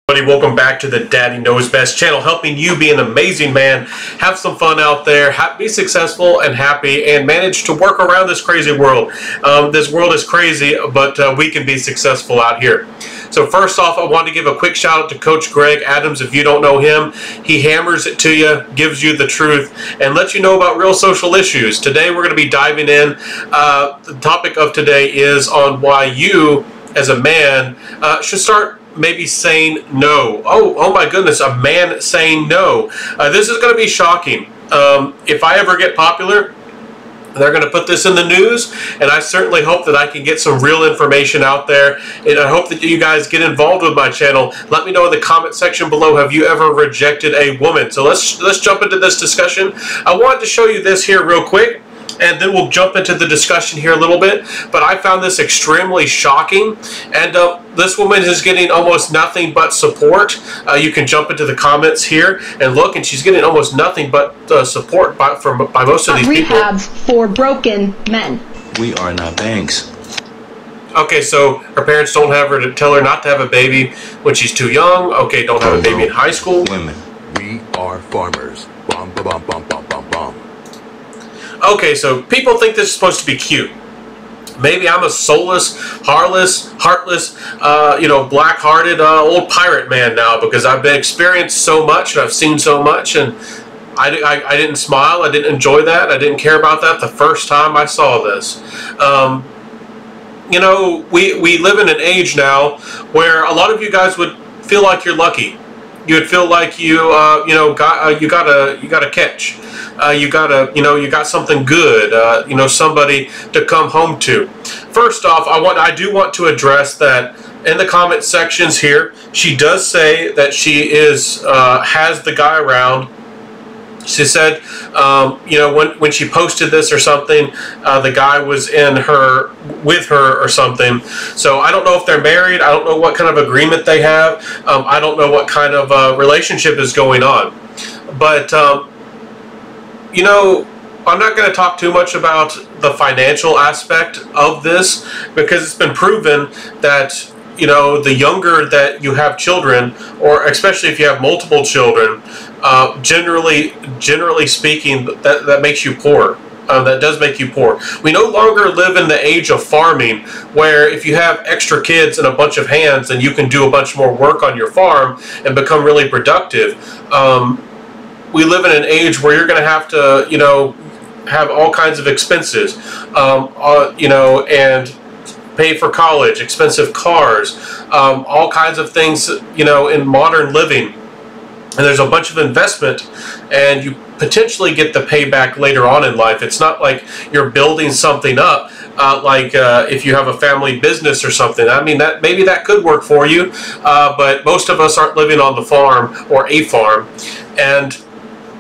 Welcome back to the Daddy Knows Best channel, helping you be an amazing man, have some fun out there, be successful and happy, and manage to work around this crazy world. This world is crazy, but we can be successful out here. So first off, I want to give a quick shout out to Coach Greg Adams. If you don't know him, he hammers it to you, gives you the truth, and lets you know about real social issues. Today we're going to be diving in. The topic of today is on why you, as a man, should start maybe saying no. Oh my goodness, a man saying no. This is going to be shocking. If I ever get popular, they're going to put this in the news, and I certainly hope that I can get some real information out there, and I hope that you guys get involved with my channel. Let me know in the comment section below, have you ever rejected a woman? So let's jump into this discussion. I wanted to show you this here real quick, and then we'll jump into the discussion here a little bit. But I found this extremely shocking, and this woman is getting almost nothing but support. You can jump into the comments here and look, and she's getting almost nothing but support by most of these people. Rehabs for broken men. We are not banks. Okay, so her parents don't have her to tell her not to have a baby when she's too young. Okay, don't have a baby in high school. Women. We are farmers. Bum, bum, bum, bum, bum, bum, bum. Okay, so people think this is supposed to be cute. Maybe I'm a soulless, heartless, black-hearted old pirate man now, because I've been experienced so much and I've seen so much, and I didn't smile. I didn't enjoy that. I didn't care about that the first time I saw this. We live in an age now where a lot of you guys would feel like you're lucky. You would feel like you got a catch. You got something good. Somebody to come home to. First off, I do want to address that in the comment sections here. She does say that she has the guy around. She said, when she posted this or something, the guy was with her or something. So I don't know if they're married. I don't know what kind of agreement they have. I don't know what kind of relationship is going on. But, I'm not going to talk too much about the financial aspect of this, because it's been proven that the younger that you have children, or especially if you have multiple children, generally speaking, that makes you poor. That does make you poor. We no longer live in the age of farming, where if you have extra kids and a bunch of hands, then you can do a bunch more work on your farm and become really productive. We live in an age where you're going to have to, have all kinds of expenses, and pay for college, expensive cars, all kinds of things, in modern living. And there's a bunch of investment, and you potentially get the payback later on in life. It's not like you're building something up, if you have a family business or something. I mean, maybe that could work for you, but most of us aren't living on the farm or a farm. And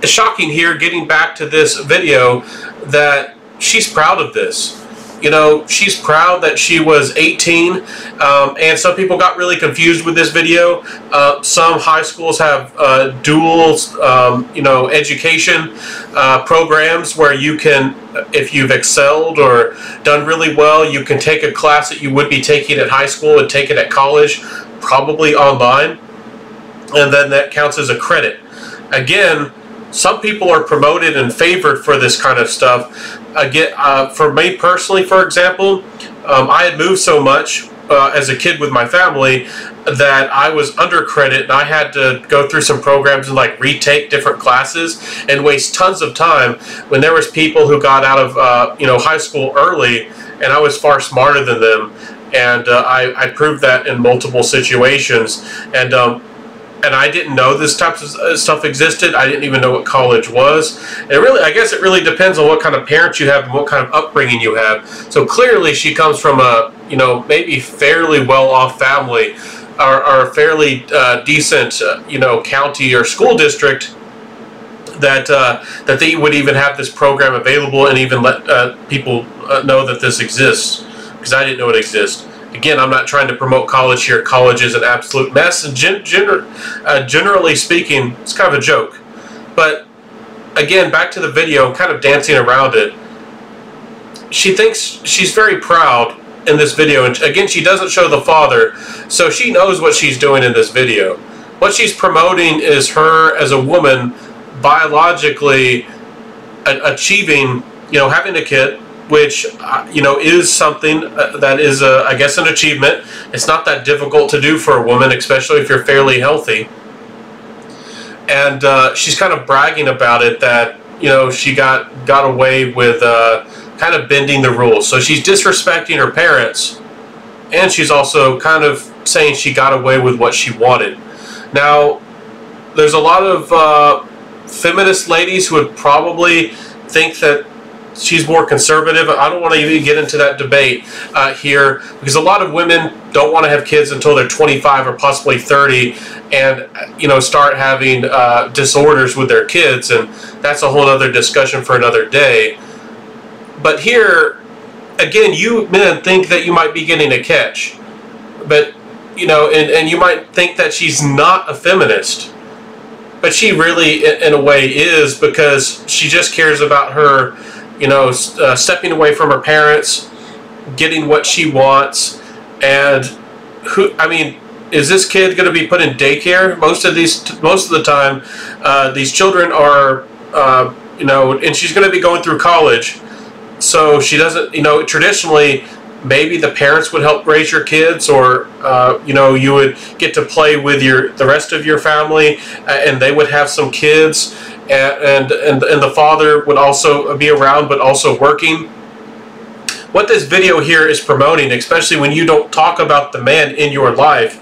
it's shocking here, getting back to this video, that she's proud of this. She's proud that she was 18, and some people got really confused with this video. Some high schools have dual, education programs where you can, if you've excelled or done really well, you can take a class that you would be taking at high school and take it at college, probably online, and then that counts as a credit. Again, some people are promoted and favored for this kind of stuff. Again, for me personally, for example, I had moved so much as a kid with my family that I was under credit, and I had to go through some programs and retake different classes and waste tons of time, when there was people who got out of high school early, and I was far smarter than them, and I proved that in multiple situations. And I didn't know this type of stuff existed. I didn't even know what college was. And I guess it really depends on what kind of parents you have and what kind of upbringing you have. So clearly she comes from a, maybe fairly well-off family, or a fairly decent, county or school district, that they would even have this program available and even let people know that this exists, because I didn't know it exists. Again, I'm not trying to promote college here. College is an absolute mess, and generally speaking, it's kind of a joke. But again, back to the video, kind of dancing around it. She thinks she's very proud in this video, and again, she doesn't show the father, so she knows what she's doing in this video. What she's promoting is her as a woman biologically achieving, having a kid, which is something that is I guess an achievement. It's not that difficult to do for a woman, especially if you're fairly healthy. And she's kind of bragging about it, that she got away with kind of bending the rules. So she's disrespecting her parents, and she's also kind of saying she got away with what she wanted. Now, there's a lot of feminist ladies who would probably think that she's more conservative. I don't want to even get into that debate here, because a lot of women don't want to have kids until they're 25 or possibly 30, and start having disorders with their kids, and that's a whole other discussion for another day. But here, again, you men think that you might be getting a catch, but and you might think that she's not a feminist, but she really, in a way, is, because she just cares about her, stepping away from her parents, getting what she wants. And is this kid going to be put in daycare? Most of the time, these children are, and she's going to be going through college, so she doesn't, traditionally, maybe the parents would help raise your kids, or you would get to play with the rest of your family, and they would have some kids, and the father would also be around, but also working. What this video here is promoting, especially when you don't talk about the man in your life,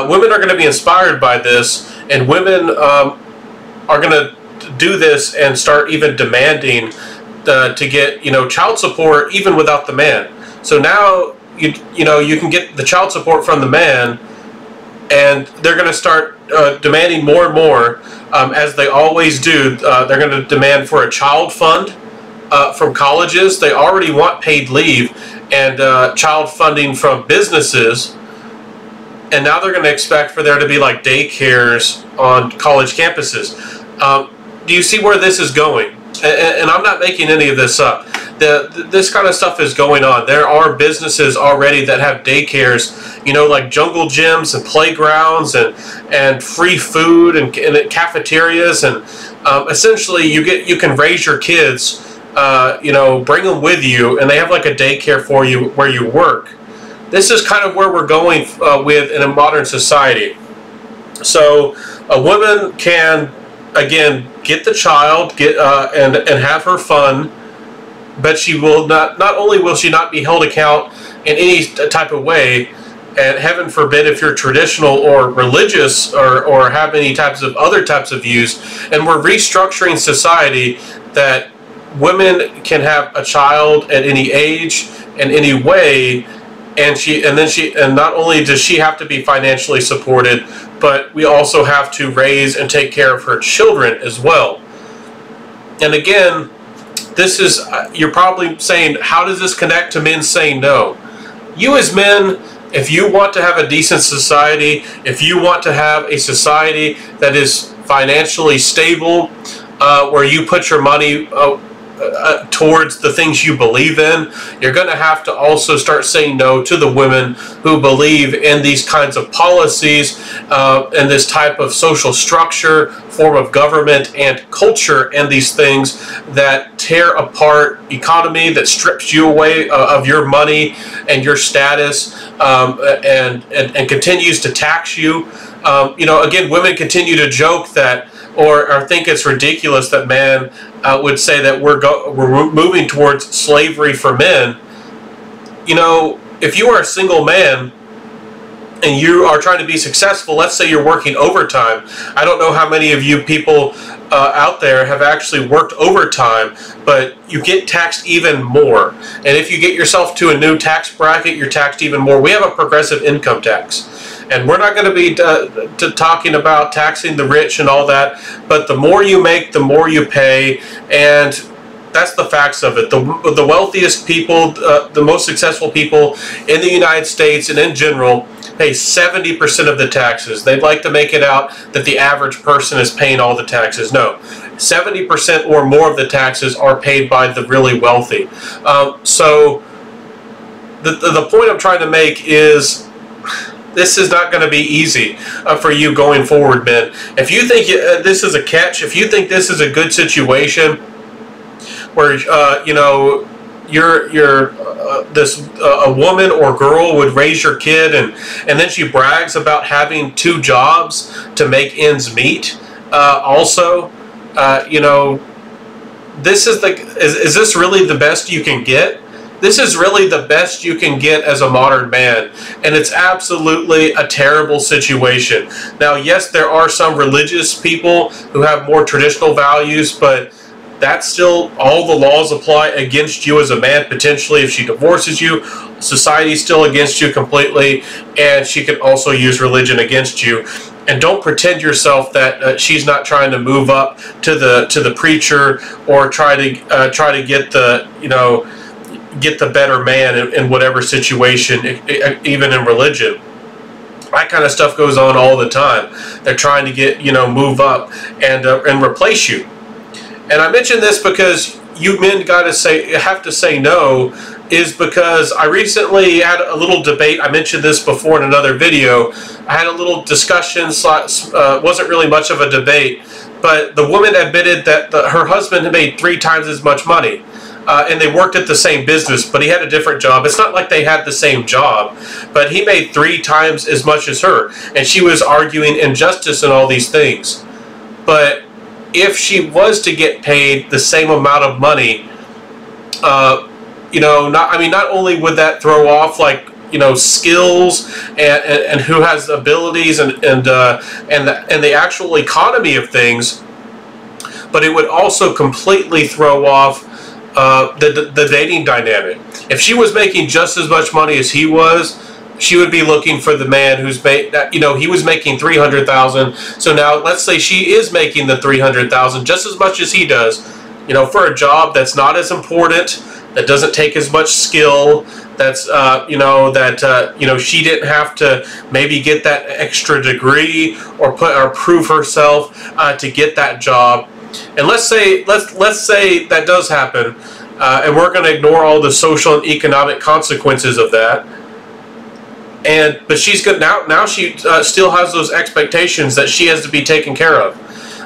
women are going to be inspired by this, and women are going to do this and start even demanding to get child support even without the man. So now you can get the child support from the man, and they're going to start demanding more and more, as they always do. They're going to demand for a child fund from colleges. They already want paid leave and child funding from businesses, and now they're going to expect for there to be like daycares on college campuses. Do you see where this is going? And I'm not making any of this up. This kind of stuff is going on. There are businesses already that have daycares, like jungle gyms and playgrounds and free food and cafeterias, and essentially you can raise your kids, bring them with you, and they have like a daycare for you where you work. This is kind of where we're going with in a modern society. So a woman can, again, get the child, and have her fun, but she will not only will she not be held account in any type of way, and heaven forbid if you're traditional or religious or have any other types of views, and we're restructuring society that women can have a child at any age and any way, and not only does she have to be financially supported, but we also have to raise and take care of her children as well. And again, this is, you're probably saying, how does this connect to men saying no? You as men, if you want to have a decent society, if you want to have a society that is financially stable, where you put your money towards the things you believe in, you're going to have to also start saying no to the women who believe in these kinds of policies, and this type of social structure, form of government and culture, and these things that tear apart economy, that strips you away of your money and your status, and continues to tax you. Again, women continue to joke that, or think it's ridiculous that man would say that we're moving towards slavery for men. If you are a single man and you are trying to be successful, let's say you're working overtime. I don't know how many of you people out there have actually worked overtime, but you get taxed even more. And if you get yourself to a new tax bracket, you're taxed even more. We have a progressive income tax. And we're not going to be talking about taxing the rich and all that, but the more you make, the more you pay, and that's the facts of it. The wealthiest people, the most successful people in the United States and in general, pay 70% of the taxes. They'd like to make it out that the average person is paying all the taxes. No, 70% or more of the taxes are paid by the really wealthy. So the point I'm trying to make is, This is not going to be easy for you going forward, men. If you think this is a catch, if you think this is a good situation where you know, a woman or girl would raise your kid, and then she brags about having 2 jobs to make ends meet. Also, you know, this is is this really the best you can get? This is really the best you can get as a modern man, and it's absolutely a terrible situation. Now, yes, there are some religious people who have more traditional values, but that's still, all the laws apply against you as a man. Potentially, if she divorces you, society's still against you completely, and she can also use religion against you. And don't pretend yourself that she's not trying to move up to the preacher, or try to get the, you know, get the better man in whatever situation, even in religion. That kind of stuff goes on all the time. They're trying to get, you know, move up and replace you. And I mention this because you men have to say no, is because I recently had a little debate. I mentioned this before in another video. I had a little discussion, wasn't really much of a debate, but the woman admitted that her husband had made 3 times as much money. And they worked at the same business, but he had a different job. It's not like they had the same job, but he made 3 times as much as her. And she was arguing injustice and all these things. But if she was to get paid the same amount of money, you know, not only would that throw off, like, you know, skills and who has abilities and the actual economy of things, but it would also completely throw off the dating dynamic. If she was making just as much money as he was, she would be looking for the man who's you know, he was making $300,000. So now let's say she is making the $300,000, just as much as he does, you know, for a job that's not as important, that doesn't take as much skill, that's you know, that you know, she didn't have to maybe get that extra degree or prove herself to get that job. And let's say that does happen, and we're going to ignore all the social and economic consequences of that. But she's good now. She still has those expectations that she has to be taken care of.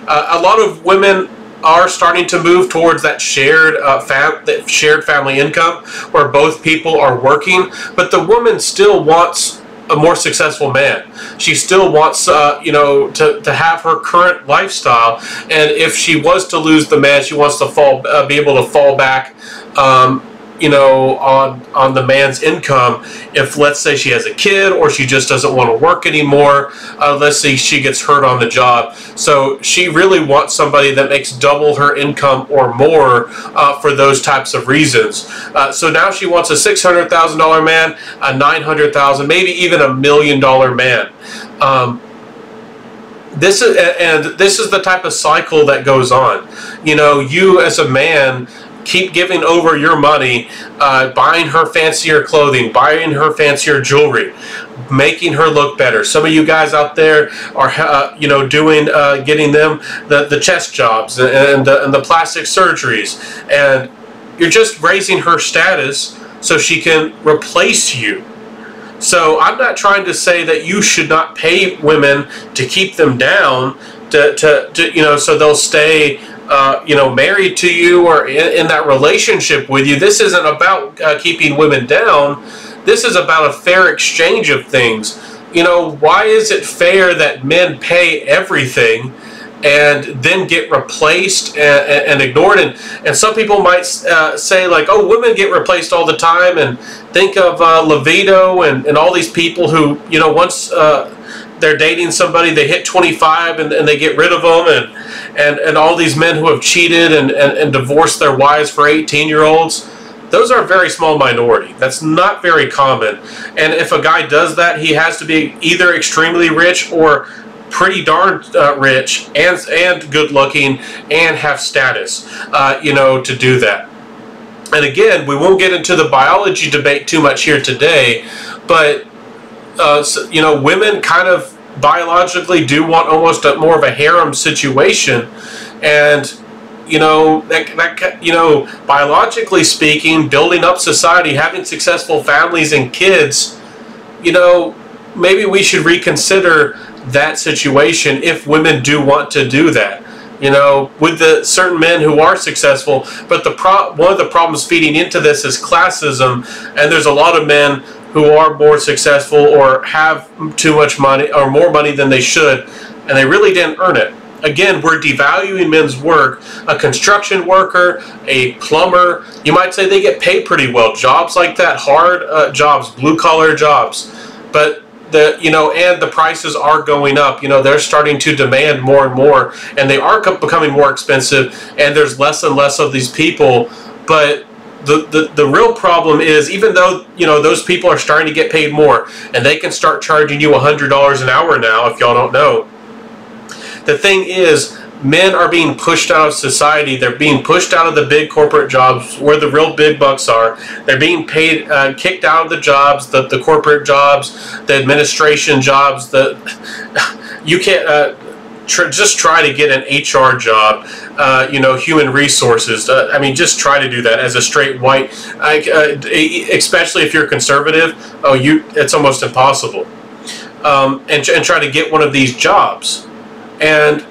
A lot of women are starting to move towards that shared family income, where both people are working, but the woman still wants a more successful man. She still wants, you know, to have her current lifestyle, and if she was to lose the man, she wants to be able to fall back, you know, on the man's income. If, let's say, she has a kid, or she just doesn't want to work anymore, let's say she gets hurt on the job, so she really wants somebody that makes double her income or more for those types of reasons. So now she wants a $600,000 man, a $900,000, maybe even $1 million man. This is the type of cycle that goes on. You know, you as a man keep giving over your money, buying her fancier clothing, buying her fancier jewelry, making her look better. Some of you guys out there are, you know, getting them the chest jobs and the plastic surgeries, and you're just raising her status so she can replace you. So I'm not trying to say that you should not pay women to keep them down, to you know, so they'll stay, you know, married to you or in that relationship with you. This isn't about keeping women down. This is about a fair exchange of things. You know, why is it fair that men pay everything and then get replaced and ignored? And some people might say, like, oh, women get replaced all the time, and think of Levito and all these people who, you know, once they're dating somebody, they hit 25 and they get rid of them, and all these men who have cheated and divorced their wives for 18-year-olds. Those are a very small minority. That's not very common. And if a guy does that, he has to be either extremely rich or pretty darn rich and good looking and have status, you know, to do that. And again, we won't get into the biology debate too much here today, but so, you know, women kind of biologically do want almost more of a harem situation, and you know, you know, biologically speaking, building up society, having successful families and kids, you know, maybe we should reconsider that situation if women do want to do that. You know, with the certain men who are successful, but one of the problems feeding into this is classism, and there's a lot of men who are more successful or have too much money or more money than they should, and they really didn't earn it. Again, we're devaluing men's work. A construction worker, a plumber, you might say they get paid pretty well. Jobs like that, hard jobs, blue-collar jobs, but and the prices are going up. You know, they're starting to demand more and more, and they are becoming more expensive, and there's less and less of these people. But the real problem is, even though, you know, those people are starting to get paid more, and they can start charging you $100 an hour now, if y'all don't know, the thing is, men are being pushed out of society. They're being pushed out of the big corporate jobs where the real big bucks are. They're being paid, kicked out of the jobs, the corporate jobs, the administration jobs. You can't just try to get an HR job, human resources. I mean, just try to do that as a straight white, especially if you're conservative. It's almost impossible. And try to get one of these jobs, and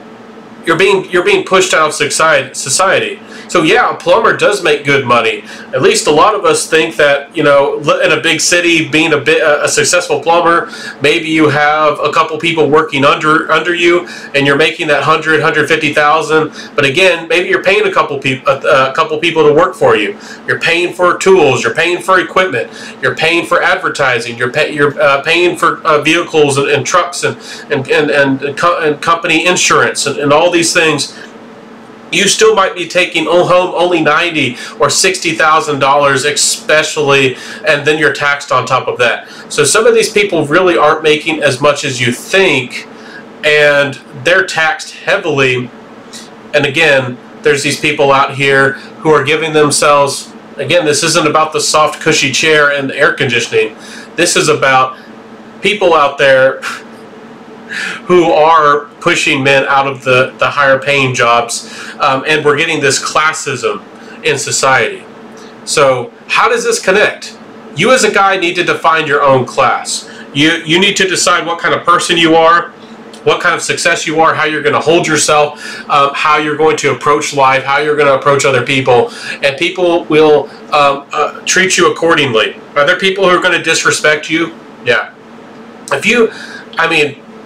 you're being pushed out of society. So yeah, a plumber does make good money. At least a lot of us think that, you know, in a big city, being a successful plumber, maybe you have a couple people working under you, and you're making that 150,000. But again, maybe you're paying a couple people to work for you. You're paying for tools. You're paying for equipment. You're paying for advertising. You're paying for vehicles and trucks and company insurance and all these things. You still might be taking home only $90,000 or $60,000, especially, and then you're taxed on top of that. So some of these people really aren't making as much as you think, and they're taxed heavily. And again, there's these people out here who are giving themselves, again, this isn't about the soft, cushy chair and the air conditioning. This is about people out there who are pushing men out of the higher paying jobs, and we're getting this classism in society. So how does this connect? You as a guy need to define your own class. You need to decide what kind of person you are, what kind of success you are, how you're going to hold yourself, how you're going to approach life, how you're going to approach other people, and people will treat you accordingly. Are there people who are going to disrespect you? Yeah.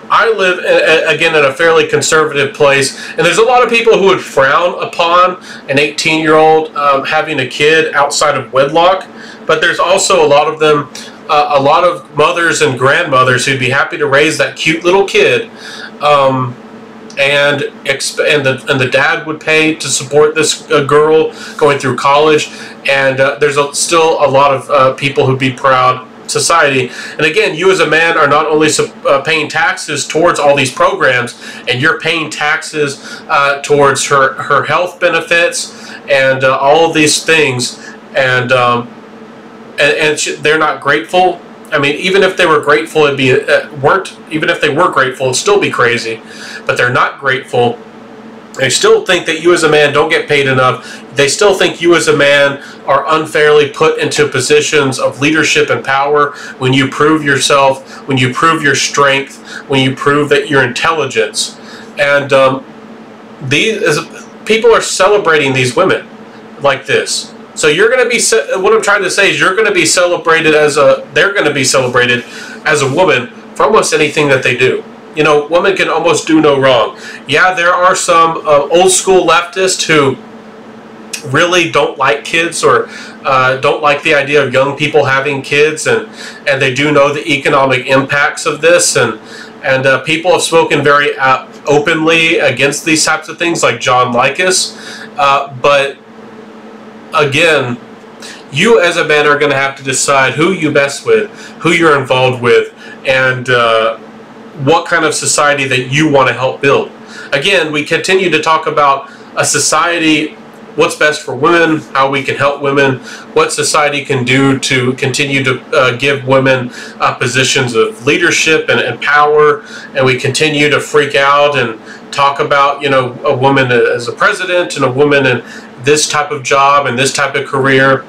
I live, again, in a fairly conservative place, and there's a lot of people who would frown upon an 18-year-old having a kid outside of wedlock, but there's also a lot of them, a lot of mothers and grandmothers who'd be happy to raise that cute little kid, and the dad would pay to support this girl going through college, and there's still a lot of people who'd be proud. Society. And again, you as a man are not only paying taxes towards all these programs, and you're paying taxes towards her health benefits and all of these things, and they're not grateful. I mean, even if they were grateful, it'd be even if they were grateful, it'd still be crazy. But they're not grateful. They still think that you as a man don't get paid enough. They still think you as a man are unfairly put into positions of leadership and power when you prove yourself, when you prove your strength, when you prove that your intelligence. And people are celebrating these women like this. So you're going to be, what I'm trying to say is, you're going to be celebrated they're going to be celebrated as a woman for almost anything that they do. You know, women can almost do no wrong. Yeah, there are some old school leftists who really don't like kids, or don't like the idea of young people having kids, and they do know the economic impacts of this, and people have spoken very openly against these types of things, like John Likas. But again, you as a man are going to have to decide who you mess with, who you're involved with, and what kind of society that you want to help build. Again, we continue to talk about a society, what's best for women, how we can help women, what society can do to continue to give women positions of leadership and power, and we continue to freak out and talk about, you know, a woman as a president and a woman in this type of job and this type of career.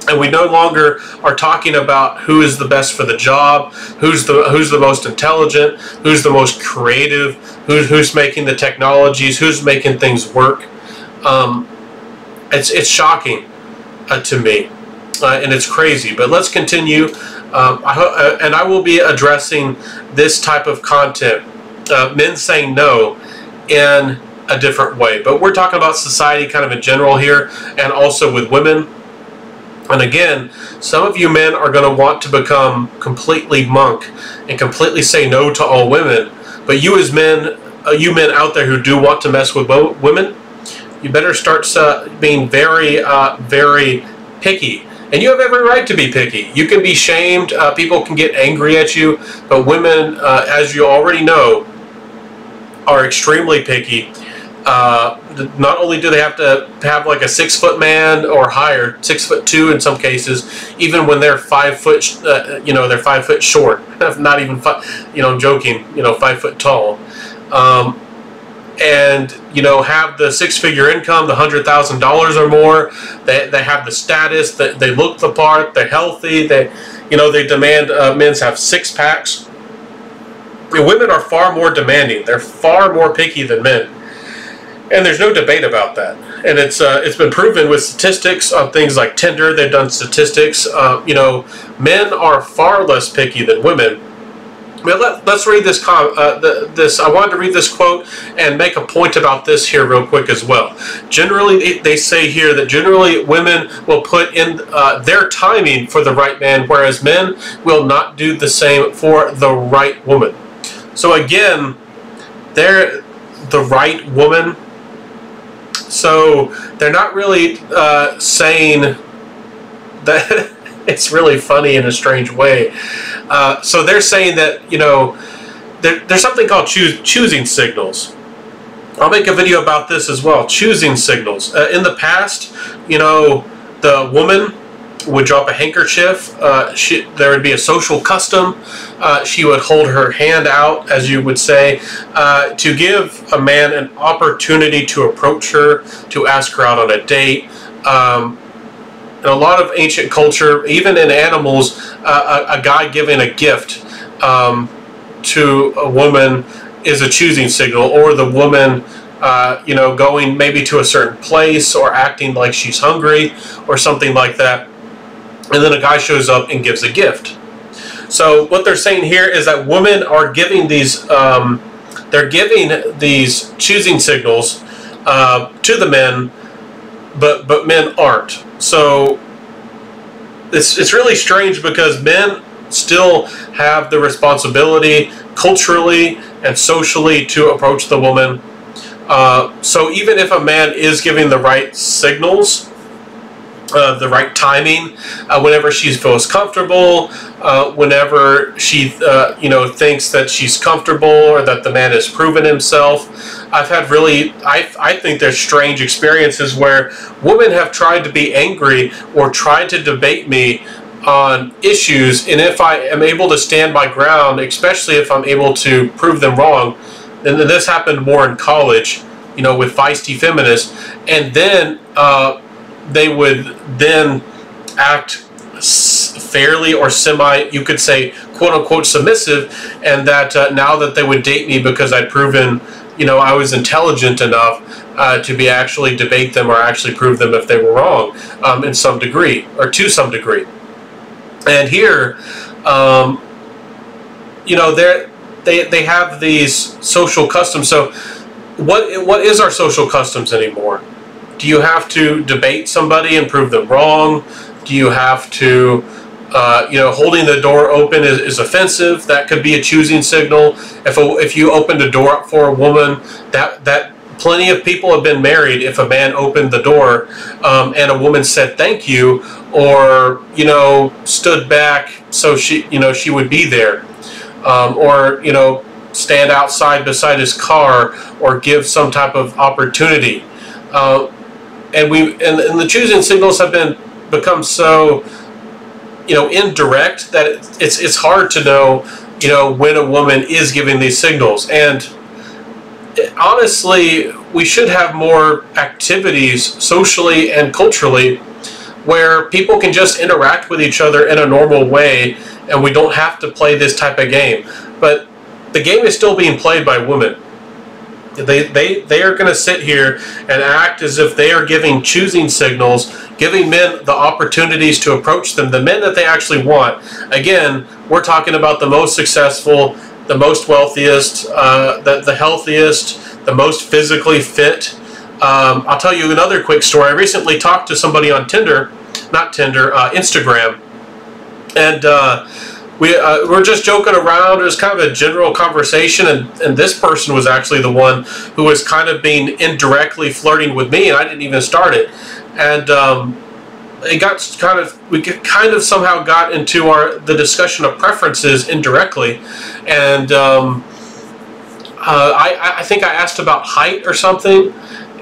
And we no longer are talking about who is the best for the job, who's the most intelligent, who's the most creative, who's making the technologies, who's making things work. It's shocking to me, and it's crazy. But let's continue. And I will be addressing this type of content, men saying no, in a different way. But we're talking about society kind of in general here, and also with women. And again, some of you men are going to want to become completely monk and completely say no to all women. But you as men, you men out there who do want to mess with women, you better start being very, very picky. And you have every right to be picky. You can be shamed. People can get angry at you. But women, as you already know, are extremely picky. Not only do they have to have like a 6-foot man or higher, 6'2" in some cases, even when they're 5 foot, they're 5 foot short, not even I'm joking, 5 foot tall, and have the 6-figure income, the $100,000 or more. They have the status, they look the part, they're healthy, they demand men's have 6-packs. Women are far more demanding. They're far more picky than men. And there's no debate about that. And it's been proven with statistics on things like Tinder. They've done statistics. Men are far less picky than women. Let's read this. I wanted to read this quote and make a point about this here real quick as well. Generally, they say here that generally women will put in their timing for the right man, whereas men will not do the same for the right woman. So again, they're the right woman. So they're not really saying that. It's really funny in a strange way. So they're saying that there's something called choosing signals. I'll make a video about this as well. Choosing signals. In the past, the woman would drop a handkerchief. There would be a social custom. She would hold her hand out, as you would say, to give a man an opportunity to approach her, to ask her out on a date. In a lot of ancient culture, even in animals, a guy giving a gift to a woman is a choosing signal, or the woman going maybe to a certain place or acting like she's hungry or something like that. And then a guy shows up and gives a gift. So what they're saying here is that women are giving these, they're giving these choosing signals to the men, but men aren't. So it's really strange, because men still have the responsibility culturally and socially to approach the woman. So even if a man is giving the right signals, the right timing, whenever she feels comfortable, whenever she thinks that she's comfortable or that the man has proven himself. I've had really, I think there's strange experiences where women have tried to be angry or tried to debate me on issues, and if I am able to stand my ground, especially if I'm able to prove them wrong, and this happened more in college, with feisty feminists, and then they would then act fairly or you could say, quote-unquote submissive, and that now that they would date me because I'd proven, I was intelligent enough to be actually debate them or actually prove them if they were wrong in some degree, or to some degree. And here, they have these social customs. So what is our social customs anymore? Do you have to debate somebody and prove them wrong? Do you have to, holding the door open is offensive? That could be a choosing signal. If you opened a door up for a woman, that plenty of people have been married if a man opened the door and a woman said thank you, or stood back so she would be there, or stand outside beside his car, or give some type of opportunity. And the choosing signals have become so indirect that it's hard to know when a woman is giving these signals. And honestly, we should have more activities socially and culturally where people can just interact with each other in a normal way, and we don't have to play this type of game. But the game is still being played by women. They are going to sit here and act as if they are giving choosing signals, giving men the opportunities to approach them, the men that they actually want. Again, we're talking about the most successful, the most wealthiest, the healthiest, the most physically fit. I'll tell you another quick story. I recently talked to somebody on Instagram, and we're just joking around. It was kind of a general conversation, and this person was actually the one who was kind of being indirectly flirting with me, and I didn't even start it. And it got we kind of somehow got into the discussion of preferences indirectly, and I think I asked about height or something,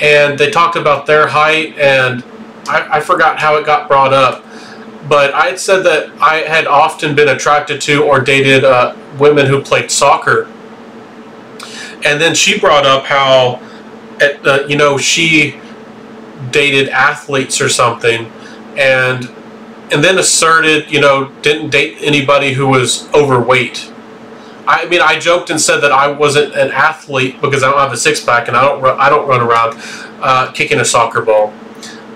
and they talked about their height, and I forgot how it got brought up. But I had said that I had often been attracted to or dated women who played soccer. And then she brought up how, she dated athletes or something, and then asserted, didn't date anybody who was overweight. I mean, I joked and said that I wasn't an athlete because I don't have a six-pack and I don't run around kicking a soccer ball.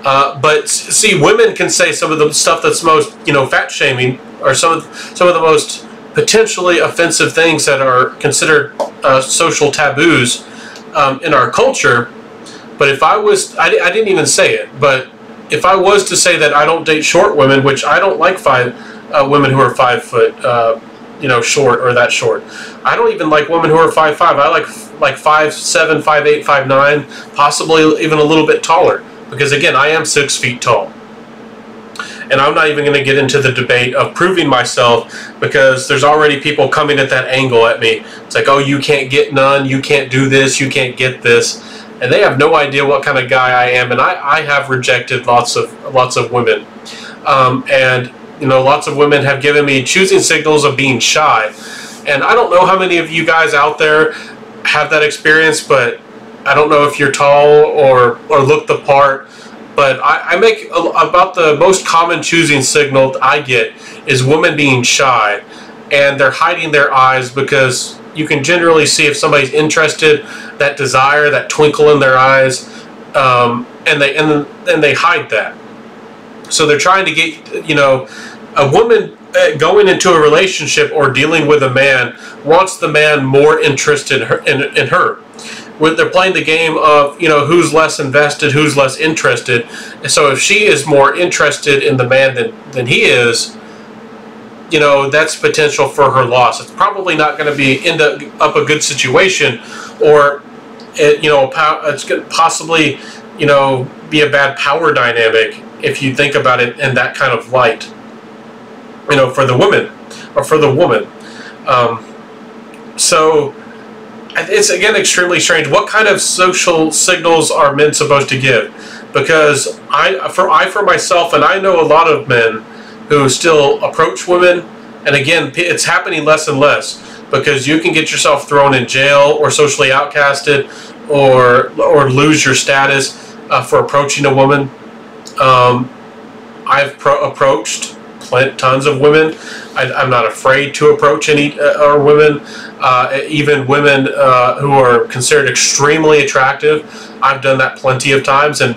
But see, women can say some of the stuff that's most, fat shaming, or some of the most potentially offensive things that are considered social taboos in our culture. But if I didn't even say it, but if I was to say that I don't date short women, which I don't like women who are 5 foot, short or that short. I don't even like women who are 5'5". I like 5'7", 5'8", 5'9", possibly even a little bit taller. Because again, I am 6 feet tall. And I'm not even going to get into the debate of proving myself, because there's already people coming at that angle at me. It's like, oh, you can't get none, you can't do this, you can't get this. And they have no idea what kind of guy I am, and I have rejected lots of women. And lots of women have given me choosing signals of being shy. And I don't know how many of you guys out there have that experience, but I don't know if you're tall or look the part, but I make about the most common choosing signal I get is women being shy, and they're hiding their eyes, because you can generally see if somebody's interested, that desire, that twinkle in their eyes, and they hide that. So they're trying to get a woman going into a relationship or dealing with a man wants the man more interested in her. They're playing the game of, who's less invested, who's less interested. So if she is more interested in the man than he is, that's potential for her loss. It's probably not going to be end up a good situation, or it's going to possibly, be a bad power dynamic if you think about it in that kind of light. For the women or for the woman. So it's again extremely strange. What kind of social signals are men supposed to give? Because I for myself, and I know a lot of men who still approach women, and again, it's happening less and less, because you can get yourself thrown in jail or socially outcasted, or lose your status for approaching a woman. I've approached tons of women. I'm not afraid to approach any women, even women who are considered extremely attractive. I've done that plenty of times, and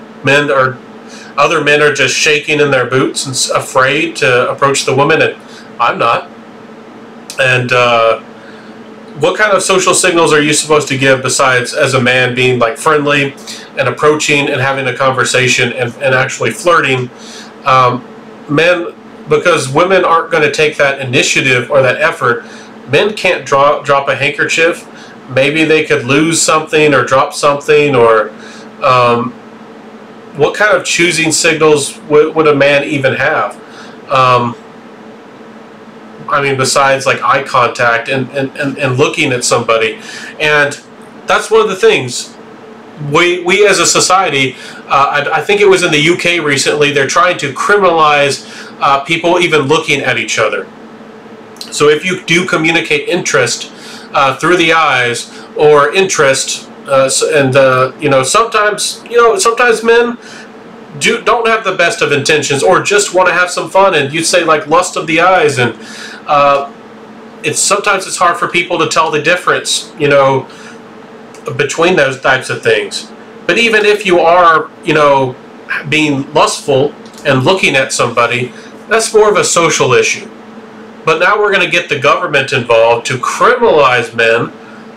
other men are just shaking in their boots and afraid to approach the woman, and I'm not. And what kind of social signals are you supposed to give besides, as a man, being like friendly and approaching and having a conversation and actually flirting? Men, because women aren't going to take that initiative or that effort, men can't drop a handkerchief. Maybe they could lose something or drop something, or what kind of choosing signals would a man even have? Besides like eye contact and looking at somebody. And that's one of the things we as a society, I think it was in the UK recently, they're trying to criminalize people even looking at each other. So if you do communicate interest through the eyes, or interest, sometimes men, don't have the best of intentions, or just want to have some fun, and you'd say like lust of the eyes, and sometimes it's hard for people to tell the difference, you know, between those types of things. But even if you are, you know, being lustful and looking at somebody, that's more of a social issue. But now we're going to get the government involved to criminalize men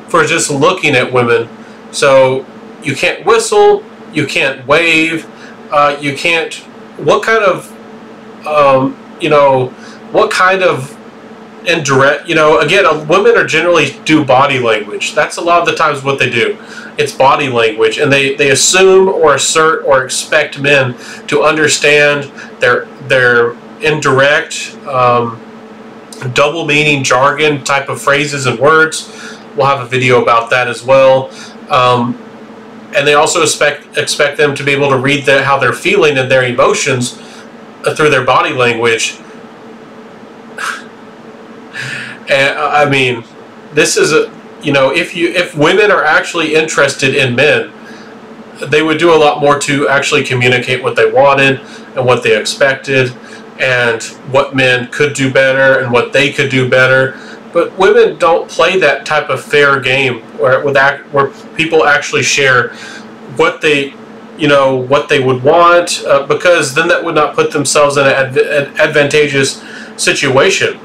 for just looking at women. So you can't whistle, you can't wave, you can't. What kind of, you know, what kind of indirect, you know, again, women are generally do body language. That's a lot of the times what they do. It's body language, and they assume or assert or expect men to understand their indirect, double meaning jargon type of phrases and words. We'll have a video about that as well. And they also expect them to be able to read how they're feeling and their emotions through their body language. And I mean, this is a, you know, if women are actually interested in men, they would do a lot more to actually communicate what they wanted and what they expected, and what men could do better and what they could do better. But women don't play that type of fair game where people actually share what they, you know, what they would want, because then that would not put themselves in an advantageous situation.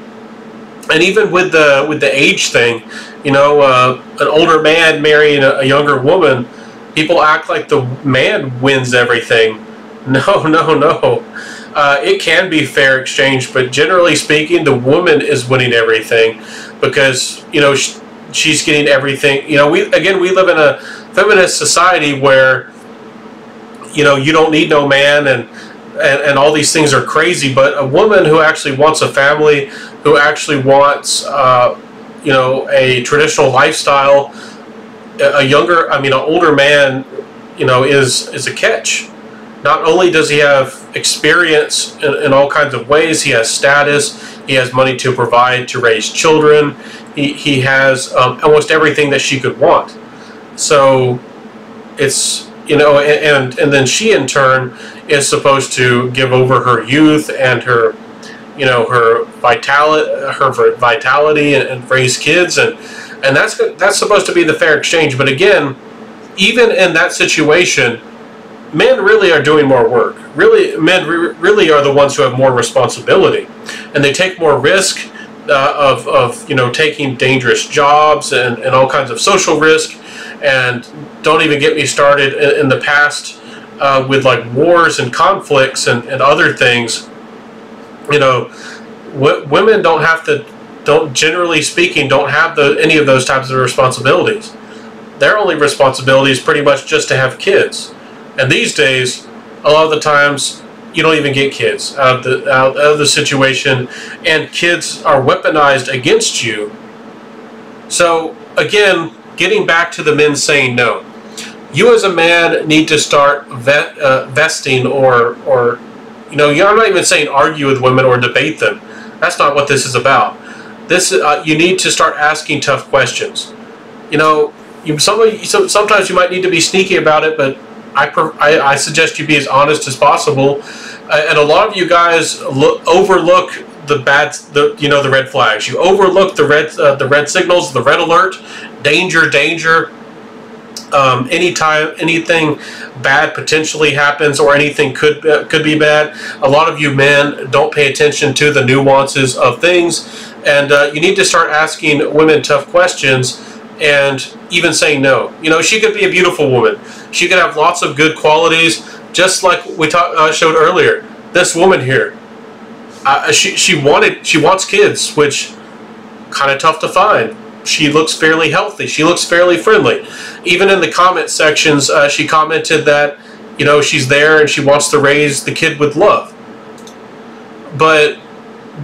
And even with the age thing, you know, an older man marrying a younger woman, people act like the man wins everything. No, no, no. It can be fair exchange, but generally speaking, the woman is winning everything, because, you know, she's getting everything. You know, we live in a feminist society where, you know, you don't need no man, and all these things are crazy. But a woman who actually wants a family, who actually wants, you know, a traditional lifestyle, an older man, you know, is a catch. Not only does he have experience in all kinds of ways, he has status, he has money to provide to raise children, he has almost everything that she could want. So it's, you know, and then she in turn is supposed to give over her youth and her, you know, her vitality and raise kids, and that's supposed to be the fair exchange. But again, even in that situation, men really are doing more work. Men really are the ones who have more responsibility, and they take more risk of you know, taking dangerous jobs and all kinds of social risk. And don't even get me started in the past with like wars and conflicts and other things. You know, women generally speaking, don't have any of those types of responsibilities. Their only responsibility is pretty much just to have kids. And these days, a lot of the times, you don't even get kids out of the situation, and kids are weaponized against you. So again, getting back to the men saying no, you as a man need to start vesting, or you know, I'm not even saying argue with women or debate them. That's not what this is about. This you need to start asking tough questions. You know, sometimes you might need to be sneaky about it, but I suggest you be as honest as possible. And a lot of you guys overlook the red flags. You overlook the red signals, the red alert, danger, danger. Anytime anything bad potentially happens, or anything could be bad, a lot of you men don't pay attention to the nuances of things, and you need to start asking women tough questions, and even saying no. You know, she could be a beautiful woman. She could have lots of good qualities, just like we showed earlier. This woman here, she wants kids, which kind of tough to find. She looks fairly healthy. She looks fairly friendly. Even in the comment sections, she commented that, you know, she's there and she wants to raise the kid with love. But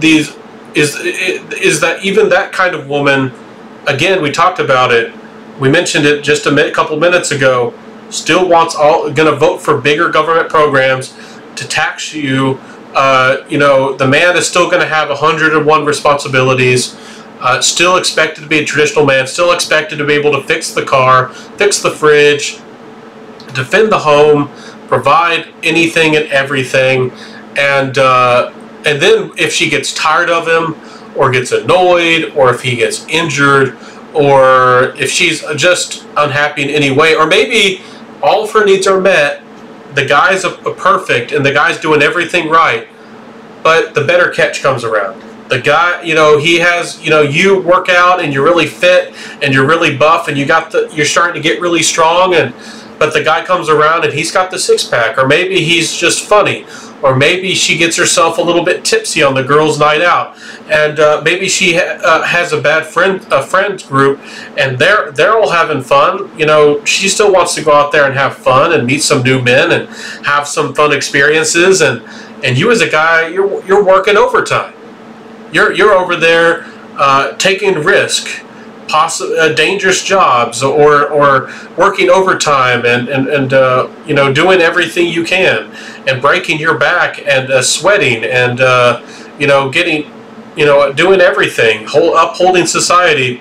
is that even that kind of woman? Again, we talked about it. We mentioned it just a couple minutes ago. Still going to vote for bigger government programs to tax you. You know, the man is still going to have 101 responsibilities. Still expected to be a traditional man. Still expected to be able to fix the car, fix the fridge, defend the home, provide anything and everything, and then if she gets tired of him, or gets annoyed, or if he gets injured, or if she's just unhappy in any way, or maybe all of her needs are met, the guy's a perfect and the guy's doing everything right, but the better catch comes around. The guy, he has, you work out and you're really fit and you're really buff and you're starting to get really strong, but the guy comes around and he's got the six-pack, or maybe he's just funny, or maybe she gets herself a little bit tipsy on the girls' night out, and maybe she has a bad friends group, and they're all having fun. She still wants to go out there and have fun and meet some new men and have some fun experiences, and you as a guy, you're working overtime. You're over there taking risk, dangerous jobs, or working overtime, and doing everything you can, and breaking your back, and sweating, and getting, doing everything, upholding society.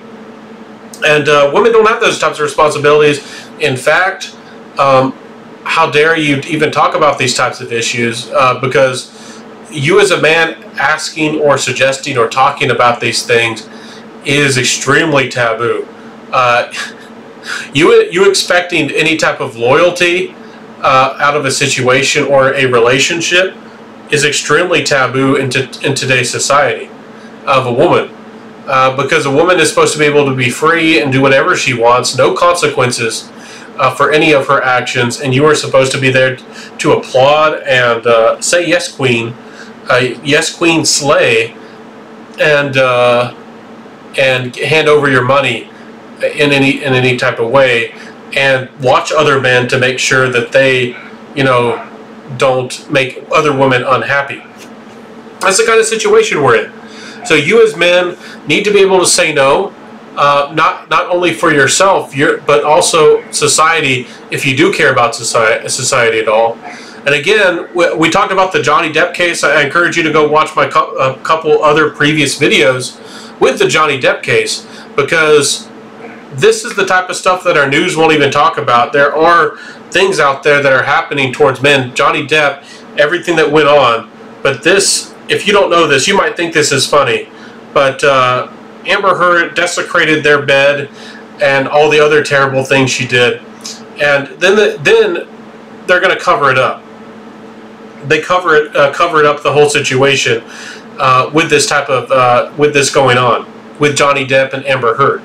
And women don't have those types of responsibilities. In fact, how dare you even talk about these types of issues? Because you as a man asking or suggesting or talking about these things is extremely taboo. You expecting any type of loyalty out of a situation or a relationship is extremely taboo in today's society of a woman. Because a woman is supposed to be able to be free and do whatever she wants, no consequences for any of her actions, and you are supposed to be there to applaud and say yes, queen. Yes, queen, slay, and hand over your money in any type of way, and watch other men to make sure that they, don't make other women unhappy. That's the kind of situation we're in. So you as men need to be able to say no, not only for yourself, but also society, if you do care about society at all. And again, we talked about the Johnny Depp case. I encourage you to go watch my couple other previous videos with the Johnny Depp case, because this is the type of stuff that our news won't even talk about. There are things out there that are happening towards men. Johnny Depp, everything that went on. But this, if you don't know this, you might think this is funny. But Amber Heard desecrated their bed and all the other terrible things she did. And then they're going to cover it up. They cover it up, the whole situation with this type of with this going on with Johnny Depp and Amber Heard.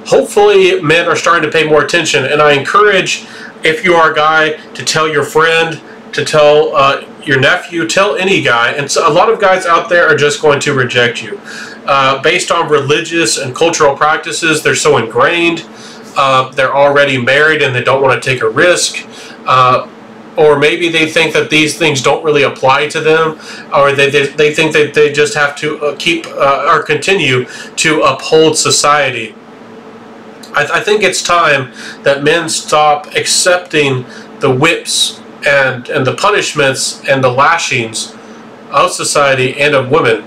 Hopefully, men are starting to pay more attention, and I encourage, if you are a guy, to tell your friend, to tell your nephew, tell any guy. And so a lot of guys out there are just going to reject you based on religious and cultural practices. They're so ingrained. They're already married and they don't want to take a risk. Or maybe they think that these things don't really apply to them, or they think that they just have to keep or continue to uphold society. I think it's time that men stop accepting the whips and the punishments and the lashings of society and of women.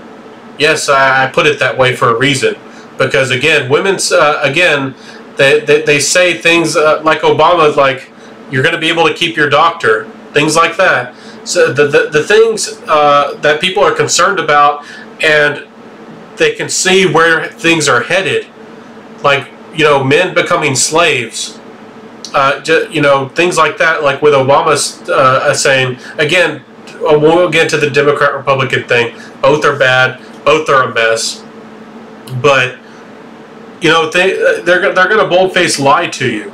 Yes, I put it that way for a reason, because again, women's they say things like Obama, like, you're going to be able to keep your doctor, things like that. So the things that people are concerned about, and they can see where things are headed, like, men becoming slaves, things like that, like with Obama saying, again, we'll get to the Democrat-Republican thing, both are bad, both are a mess, but, they're going to bold-faced lie to you.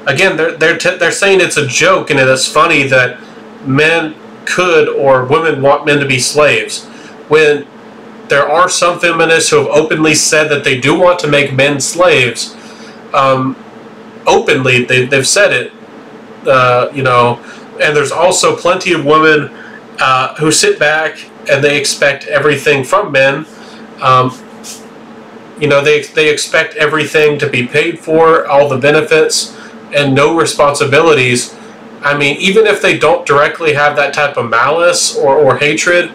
Again, they're saying it's a joke and it's funny that men could, or women want men to be slaves, when there are some feminists who have openly said that they do want to make men slaves. Openly, they've said it, and there's also plenty of women who sit back and they expect everything from men. They expect everything to be paid for, all the benefits, and no responsibilities. I mean, even if they don't directly have that type of malice or hatred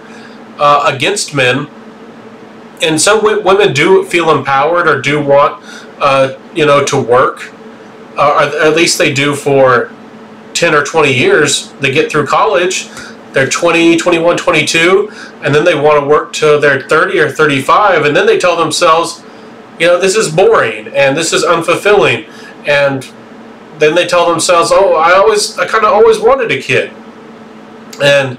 against men, and some women do feel empowered or do want, to work, or at least they do for 10 or 20 years. They get through college, they're 20, 21, 22, and then they want to work till they're 30 or 35, and then they tell themselves, you know, this is boring and this is unfulfilling, and then they tell themselves, oh, I kind of always wanted a kid. And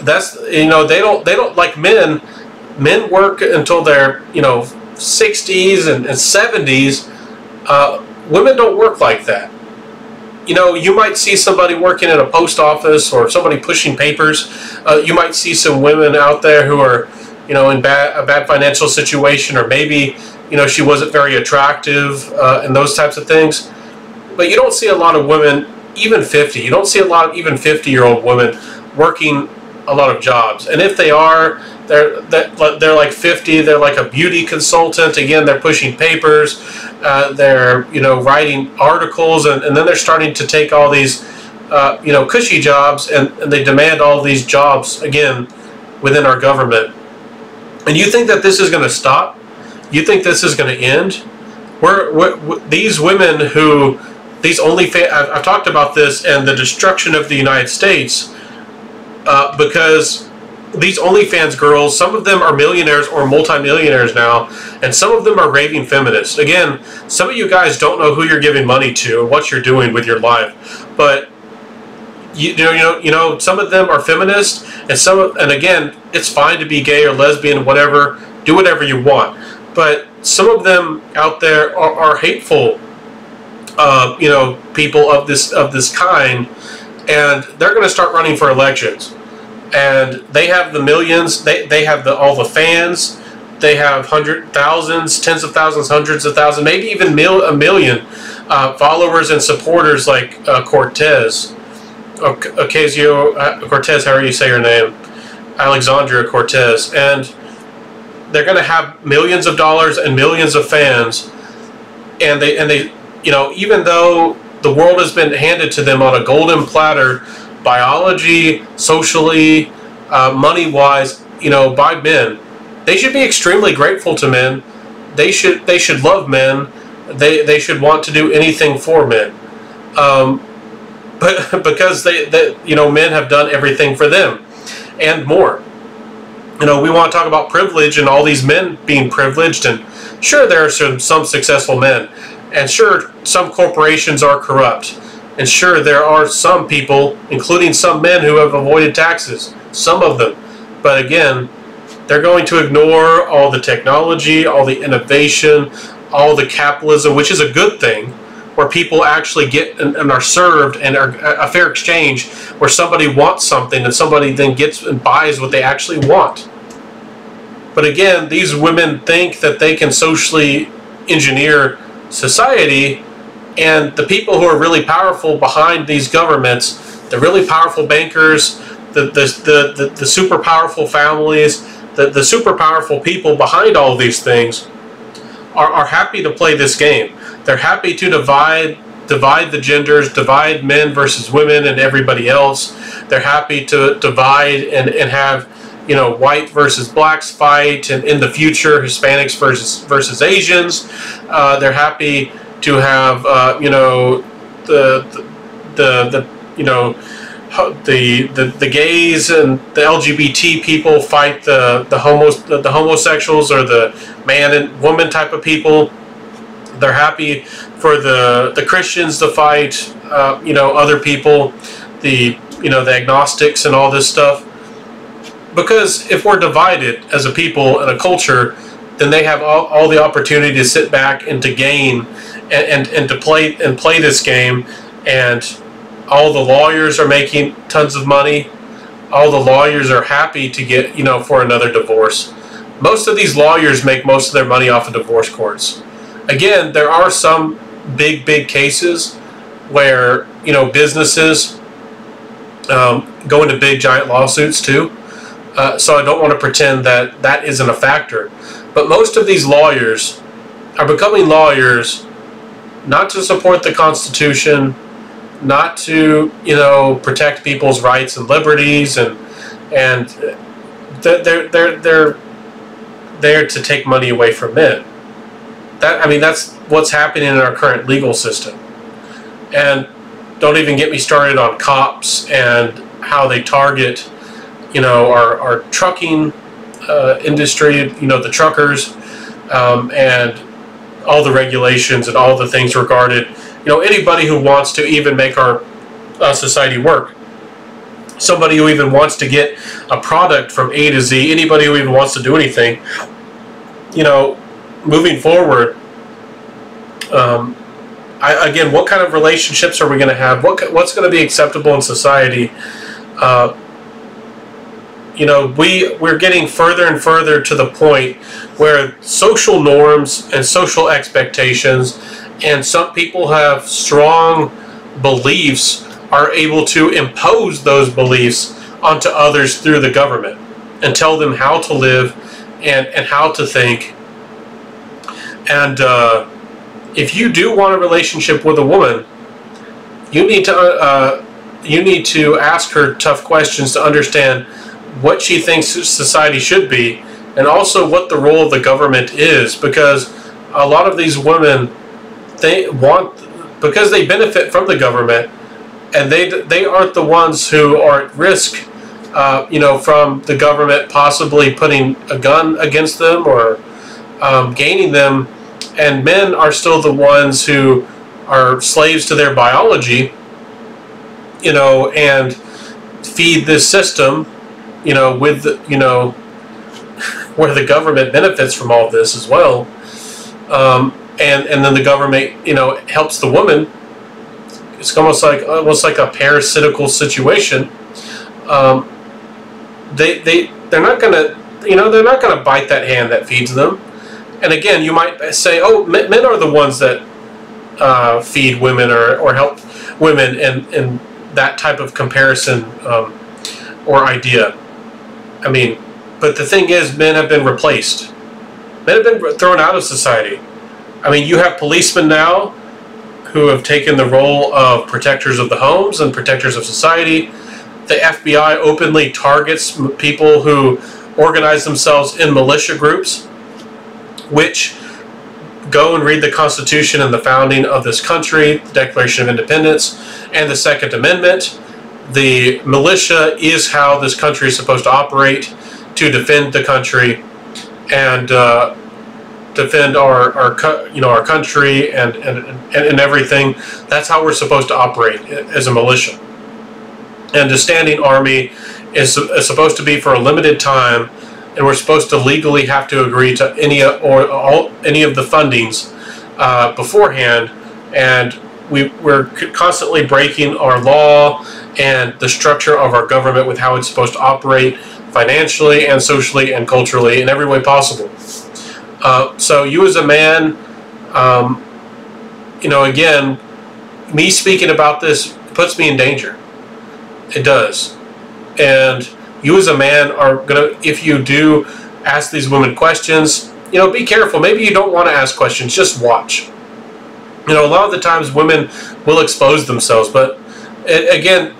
that's, you know, they don't like men work until they're, you know, 60s and 70s. Women don't work like that. You know, you might see somebody working at a post office or somebody pushing papers. You might see some women out there who are, you know, in a bad financial situation, or maybe, you know, she wasn't very attractive and those types of things. But you don't see a lot of women, even 50. You don't see a lot of even 50-year-old women working a lot of jobs. And if they are, they're like 50. They're like a beauty consultant. Again, they're pushing papers. They're, you know, writing articles, and then they're starting to take all these, you know, cushy jobs, and they demand all these jobs again within our government. And you think that this is going to stop? You think this is going to end? These women who, these OnlyFans, I've talked about this and the destruction of the United States, because these OnlyFans girls, some of them are millionaires or multimillionaires now, and some of them are raving feminists. Again, some of you guys don't know who you're giving money to or what you're doing with your life, but you know, some of them are feminists, and again, it's fine to be gay or lesbian, whatever, do whatever you want. But some of them out there are hateful, you know, people of this kind, and they're going to start running for elections. And they have the millions, they have all the fans, they have thousands, tens of thousands, hundreds of thousands, maybe even a million followers and supporters, like Cortez, Ocasio-Cortez, however you say her name, Alexandria Cortez, and they're going to have millions of dollars and millions of fans, and they, you know, even though the world has been handed to them on a golden platter, biology, socially, money-wise, you know, by men, they should be extremely grateful to men. They should love men. They should want to do anything for men, but because they you know, men have done everything for them and more. You know, we want to talk about privilege and all these men being privileged, and sure, there are some successful men, and sure, some corporations are corrupt, and sure, there are some people, including some men, who have avoided taxes, some of them. But again, they're going to ignore all the technology, all the innovation, all the capitalism, which is a good thing, where people actually get and are served, and are a fair exchange, where somebody wants something and somebody then gets and buys what they actually want. But again, these women think that they can socially engineer society, and the people who are really powerful behind these governments, the really powerful bankers, the super powerful families, the super powerful people behind all of these things are happy to play this game. They're happy to divide the genders, divide men versus women and everybody else. They're happy to divide and have, you know, white versus blacks fight, and in the future Hispanics versus Asians. They're happy to have, you know, the you know, the gays and the LGBT people fight the homosexuals, or the man and woman type of people. They're happy for the Christians to fight, you know, other people, you know, the agnostics and all this stuff. Because if we're divided as a people and a culture, then they have all the opportunity to sit back and to gain and to play this game. And all the lawyers are making tons of money. All the lawyers are happy to get, you know, for another divorce. Most of these lawyers make most of their money off of divorce courts. Again, there are some big cases where, you know, businesses go into big giant lawsuits too. So I don't want to pretend that that isn't a factor. But most of these lawyers are becoming lawyers not to support the Constitution, not to, you know, protect people's rights and liberties, and they're there to take money away from men. I mean, that's what's happening in our current legal system. And don't even get me started on cops and how they target, our trucking industry, the truckers, and all the regulations and all the things regarded, anybody who wants to even make our society work. Somebody who even wants to get a product from A to Z, anybody who even wants to do anything, moving forward, again, what kind of relationships are we going to have? What's going to be acceptable in society? We're getting further and further to the point where social norms and social expectations, and some people have strong beliefs, are able to impose those beliefs onto others through the government and tell them how to live and how to think. And if you do want a relationship with a woman, you need to ask her tough questions to understand what she thinks society should be, and also what the role of the government is, because a lot of these women, because they benefit from the government, and they aren't the ones who are at risk, from the government possibly putting a gun against them or gaining them, and men are still the ones who are slaves to their biology, and feed this system, with where the government benefits from all this as well, and then the government, helps the woman. It's almost like a parasitical situation. They're not gonna bite that hand that feeds them. And again, you might say, oh, men are the ones that feed women or help women in that type of comparison or idea. I mean, but the thing is, men have been replaced. Men have been thrown out of society. I mean, you have policemen now who have taken the role of protectors of the homes and protectors of society. The FBI openly targets people who organize themselves in militia groups, which go and read the Constitution and the founding of this country, the Declaration of Independence, and the Second Amendment. The militia is how this country is supposed to operate, to defend the country and defend our country and everything. That's how we're supposed to operate as a militia. And the standing army is supposed to be for a limited time, and we're supposed to legally have to agree to any of the fundings beforehand, and we're constantly breaking our law and the structure of our government with how it's supposed to operate financially and socially and culturally in every way possible. So you as a man, again, me speaking about this puts me in danger. It does. And you as a man are going to, if you do ask these women questions, be careful. Maybe you don't want to ask questions. Just watch. A lot of the times women will expose themselves, but again,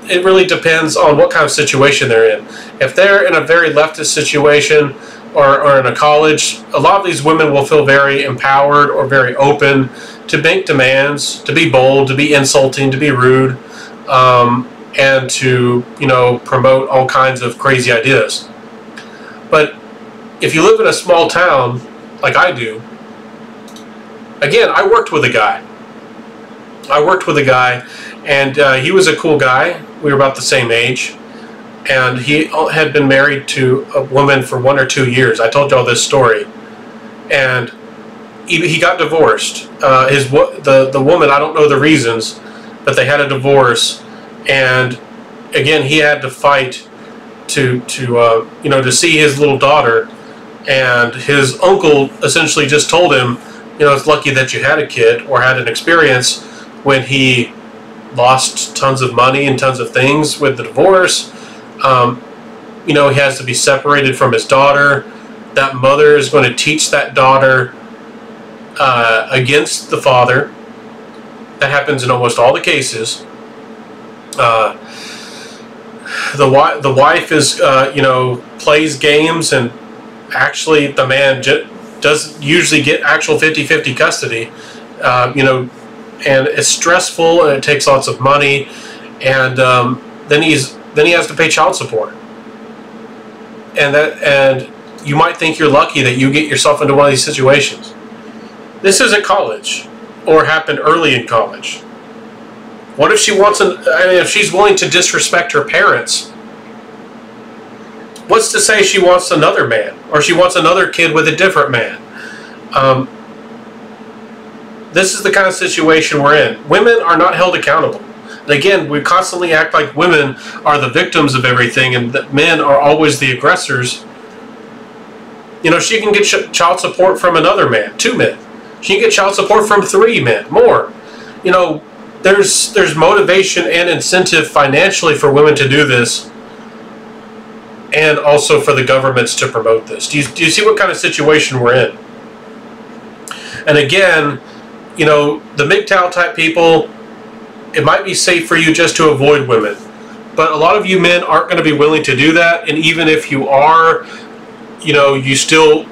it really depends on what kind of situation they're in. If they're in a very leftist situation or in a college, a lot of these women will feel very empowered or very open to make demands, to be bold, to be insulting, to be rude, and to, promote all kinds of crazy ideas. But if you live in a small town like I do, again, I worked with a guy. And he was a cool guy. We were about the same age. And he had been married to a woman for 1 or 2 years. I told y'all this story. And he got divorced. The woman, I don't know the reasons, but they had a divorce. And again, he had to fight to see his little daughter. And his uncle essentially just told him, it's lucky that you had a kid or had an experience, when he lost tons of money and tons of things with the divorce. He has to be separated from his daughter. That mother is going to teach that daughter against the father. That happens in almost all the cases. The wife is, plays games, and actually the man doesn't usually get actual 50-50 custody. and it's stressful, and it takes lots of money, and then he has to pay child support, and you might think you're lucky that you get yourself into one of these situations. This isn't college, or happened early in college. What if she wants if she's willing to disrespect her parents? What's to say she wants another man, or she wants another kid with a different man? This is the kind of situation we're in. Women are not held accountable. And again, we constantly act like women are the victims of everything, and that men are always the aggressors. You know, she can get child support from another man, 2 men. She can get child support from 3 men, more. You know, there's motivation and incentive financially for women to do this, and also for the governments to promote this. Do you see what kind of situation we're in? And again, you know, the MGTOW type people, it might be safe for you just to avoid women. But a lot of you men aren't going to be willing to do that, and even if you are, you know, you still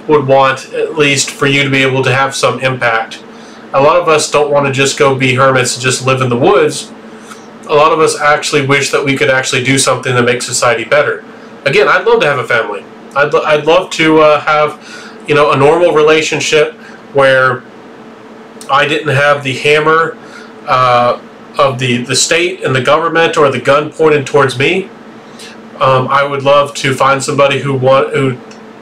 would want at least for you to be able to have some impact. A lot of us don't want to just go be hermits and just live in the woods. A lot of us actually wish that we could actually do something to make society better. Again, I'd love to have a family. I'd love to have, you know, a normal relationship where I didn't have the hammer of the state and the government or the gun pointed towards me. I would love to find somebody who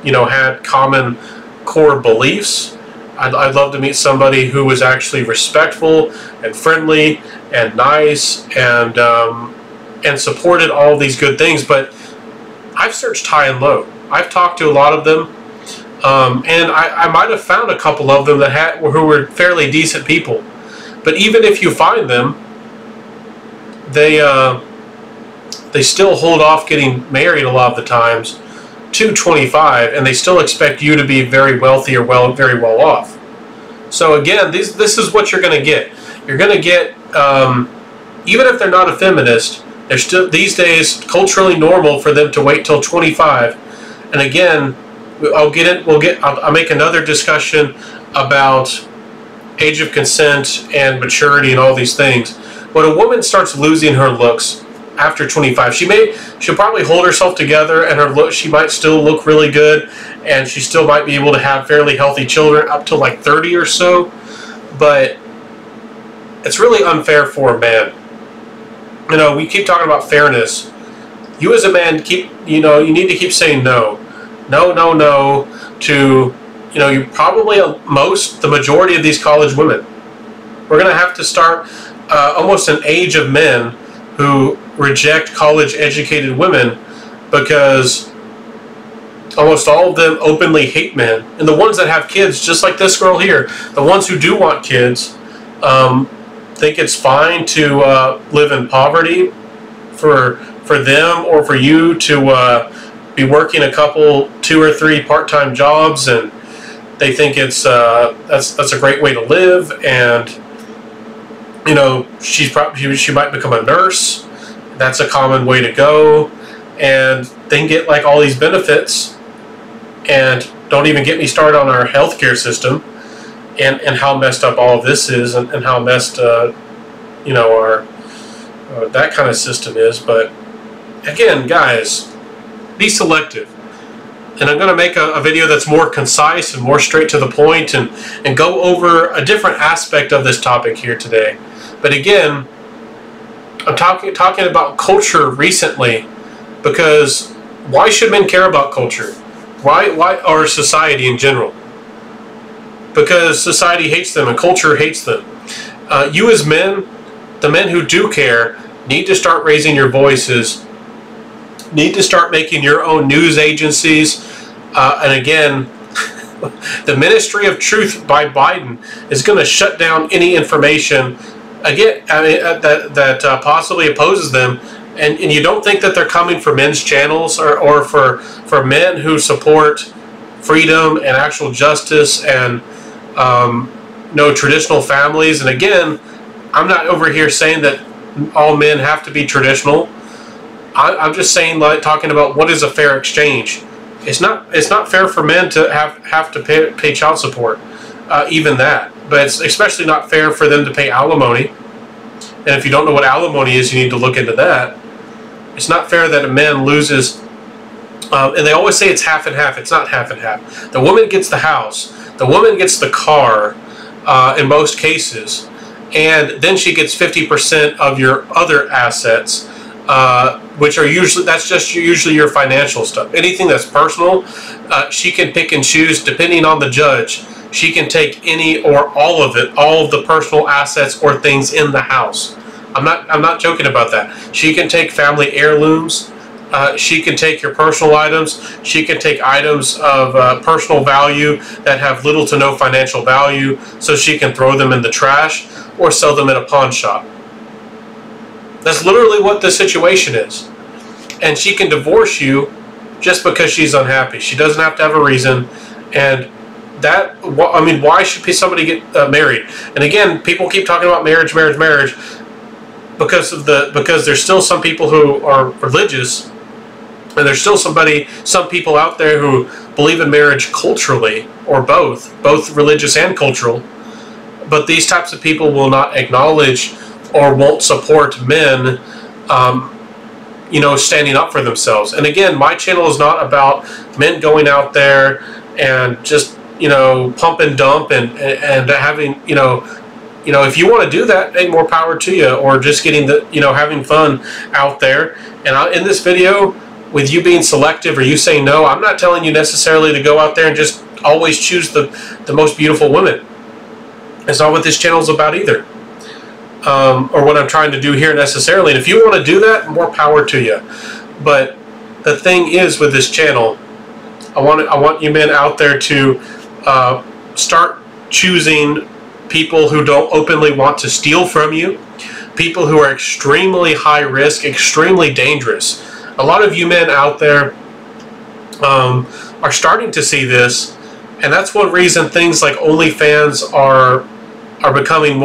you know, had common core beliefs. I'd love to meet somebody who was actually respectful and friendly and nice and supported all of these good things. But I've searched high and low. I've talked to a lot of them, and I might have found a couple of them who were fairly decent people. But even if you find them, they still hold off getting married a lot of the times to 25, and they still expect you to be very wealthy or very well off. So again, this is what you're going to get. You're going to get, even if they're not a feminist, they're still these days culturally normal for them to wait till 25. And again, I'll make another discussion about age of consent and maturity and all these things. When a woman starts losing her looks after 25, she'll probably hold herself together, and she might still look really good, and she still might be able to have fairly healthy children up to like 30 or so. But it's really unfair for a man. You know, we keep talking about fairness. You as a man you need to keep saying no to, you know, you probably the majority of these college women. We're going to have to start almost an age of men who reject college-educated women, because almost all of them openly hate men. And the ones that have kids, just like this girl here, the ones who do want kids, think it's fine to live in poverty for them or for you to be working a couple 2 or 3 part-time jobs, and they think it's that's a great way to live. And you know, she might become a nurse. That's a common way to go, and then get like all these benefits. And don't even get me started on our healthcare system and how messed up all of this is, and how messed you know, our that kind of system is. But again, guys, be selective. And I'm going to make a video that's more concise and more straight to the point, and go over a different aspect of this topic here today. But again, I'm talking about culture recently, because why should men care about culture? Why or society in general? Because society hates them and culture hates them. You as men, the men who do care, need to start raising your voices, need to start making your own news agencies. And again, the Ministry of Truth by Biden is going to shut down any information again that possibly opposes them. And you don't think that they're coming for men's channels or for men who support freedom and actual justice and no traditional families. And again, I'm not over here saying that all men have to be traditional. I'm just saying, like, talking about what is a fair exchange. It's not fair for men to have to pay child support, even that. but it's especially not fair for them to pay alimony. And if you don't know what alimony is, you need to look into that. It's not fair that a man loses, and they always say it's half and half. It's not half and half. The woman gets the house, the woman gets the car, in most cases, and then she gets 50% of your other assets, which are usually, that's just usually your financial stuff. Anything that's personal, she can pick and choose depending on the judge. She can take any or all of it, all of the personal assets or things in the house. I'm not joking about that. She can take family heirlooms. She can take your personal items. She can take items of personal value that have little to no financial value, so she can throw them in the trash or sell them in a pawn shop. That's literally what the situation is. And she can divorce you just because she's unhappy. She doesn't have to have a reason. And that, I mean, why should somebody get married? And again, people keep talking about marriage, because there's still some people who are religious, and there's still some people out there who believe in marriage culturally, or both religious and cultural. But these types of people will not acknowledge or won't support men, standing up for themselves. And again, my channel is not about men going out there and just, pump and dump and having, if you want to do that, hey, more power to you, or just getting having fun out there. And in this video, with you being selective or you saying no, I'm not telling you necessarily to go out there and just always choose the most beautiful women. It's not what this channel is about either, or what I'm trying to do here necessarily. And if you want to do that, more power to you. But the thing is, with this channel, I want you men out there to start choosing people who don't openly want to steal from you, people who are extremely high risk, extremely dangerous. A lot of you men out there are starting to see this, and that's one reason things like OnlyFans are becoming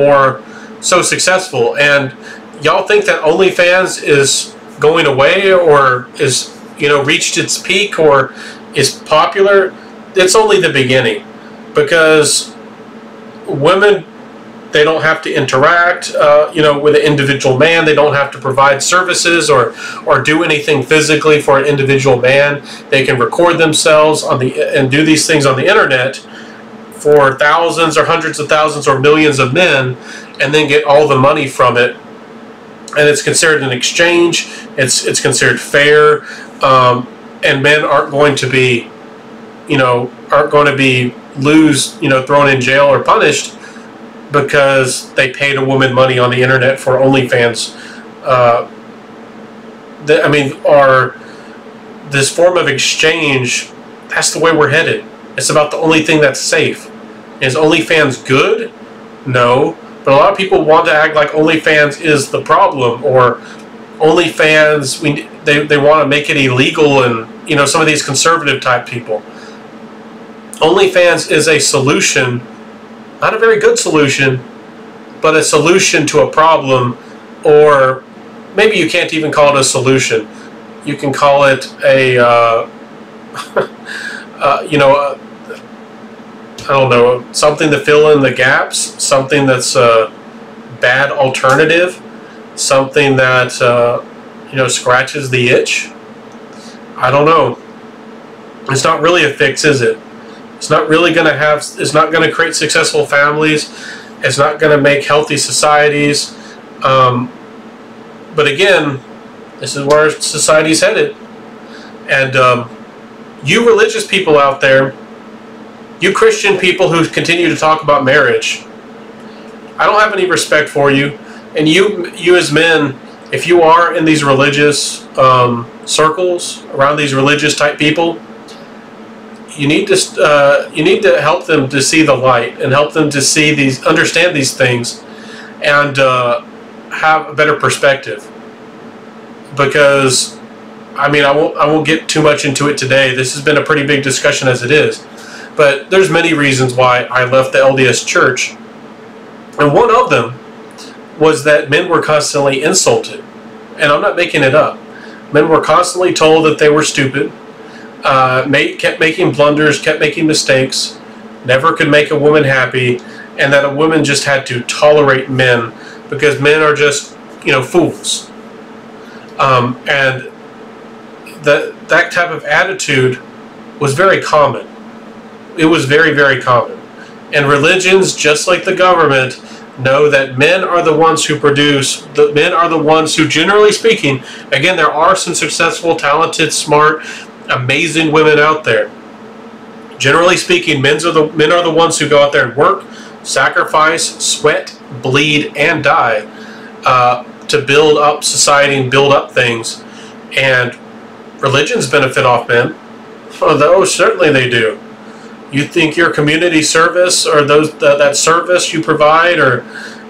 so successful. And y'all think that OnlyFans is going away, or is reached its peak, or is popular. It's only the beginning, because women, they don't have to interact with an individual man. They don't have to provide services or do anything physically for an individual man. They can record themselves and do these things on the internet for thousands or hundreds of thousands or millions of men, and then get all the money from it. And it's considered an exchange. It's considered fair, and men aren't going to be thrown in jail or punished because they paid a woman money on the internet for OnlyFans. This form of exchange, that's the way we're headed. It's about the only thing that's safe. Is OnlyFans good? No. But a lot of people want to act like OnlyFans is the problem, or OnlyFans, they want to make it illegal, and some of these conservative type people. OnlyFans is a solution, not a very good solution, but a solution to a problem. Or maybe you can't even call it a solution. You can call it a I don't know, something to fill in the gaps, something that's a bad alternative, something that scratches the itch. I don't know. It's not really a fix, is it? It's not really going to it's not going to create successful families. It's not going to make healthy societies. But again, this is where society's headed. And you religious people out there, you Christian people who continue to talk about marriage, I don't have any respect for you. And you as men, if you are in these religious circles, around these religious type people, you need to help them to see the light, and help them to see understand these things, and have a better perspective. Because I won't get too much into it today. This has been a pretty big discussion as it is. But there's many reasons why I left the LDS Church. And one of them was that men were constantly insulted. And I'm not making it up. Men were constantly told that they were stupid, kept making blunders, kept making mistakes, never could make a woman happy, and that a woman just had to tolerate men because men are just, fools. And that type of attitude was very common. It was very, very common. And religions, just like the government, know that men are the ones who produce, men are the ones who, generally speaking, again, there are some successful, talented, smart, amazing women out there. Generally speaking, men are the ones who go out there and work, sacrifice, sweat, bleed, and die to build up society and build up things. And religions benefit off men. Oh, certainly they do. You think your community service, or that service you provide, or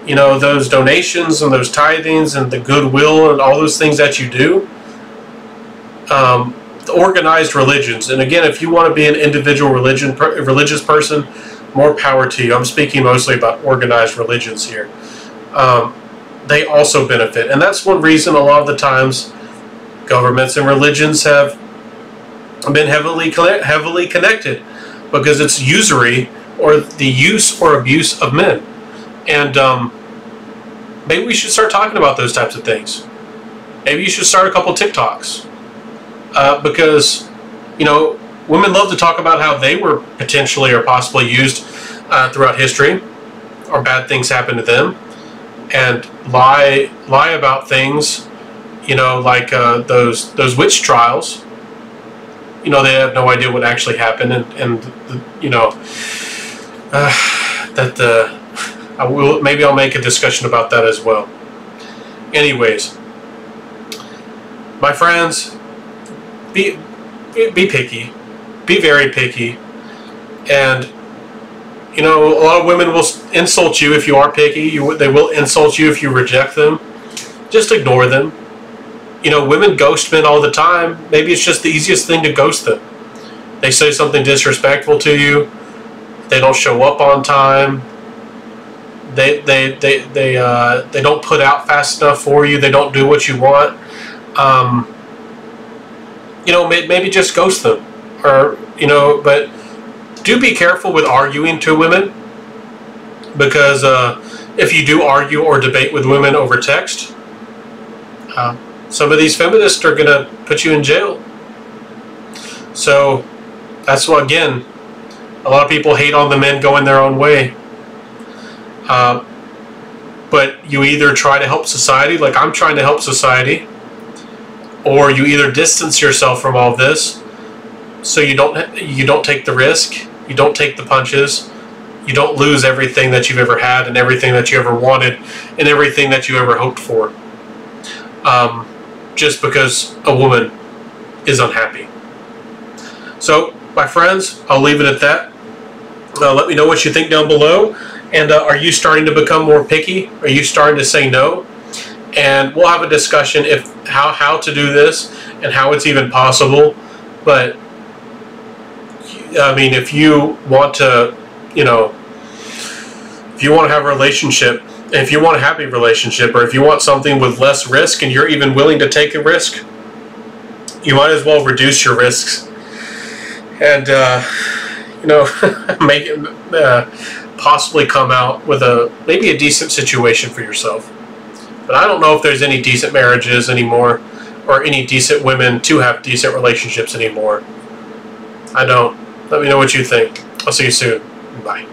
those donations and those tithings and the goodwill and all those things that you do, the organized religions. And again, if you want to be an individual religious person, more power to you. I'm speaking mostly about organized religions here. They also benefit, and that's one reason a lot of the times governments and religions have been heavily connected, because it's usury, or the use or abuse of men. And maybe we should start talking about those types of things. Maybe you should start a couple TikToks, because women love to talk about how they were potentially or possibly used throughout history, or bad things happened to them, and lie about things, like those witch trials. They have no idea what actually happened, maybe I'll make a discussion about that as well. Anyways, my friends, be picky, be very picky, and a lot of women will insult you if you are picky. They will insult you if you reject them. Just ignore them. Women ghost men all the time. Maybe it's just the easiest thing to ghost them. They say something disrespectful to you. They don't show up on time. They don't put out fast enough for you. They don't do what you want. Maybe just ghost them, or but do be careful with arguing to women, because if you do argue or debate with women over text, some of these feminists are going to put you in jail. So that's why, again, a lot of people hate on the men going their own way. But you either try to help society, like I'm trying to help society, or you either distance yourself from all this, so you don't take the risk, you don't take the punches, you don't lose everything that you've ever had and everything that you ever wanted and everything that you ever hoped for. Just because a woman is unhappy. So, my friends, I'll leave it at that. Let me know what you think down below. And are you starting to become more picky? Are you starting to say no? And we'll have a discussion how to do this and how it's even possible. But I mean, if you want to, if you want to have a relationship, if you want a happy relationship, or if you want something with less risk and you're even willing to take a risk, you might as well reduce your risks and make it possibly come out with maybe a decent situation for yourself. But I don't know if there's any decent marriages anymore, or any decent women to have decent relationships anymore. I don't. Let me know what you think. I'll see you soon. Bye.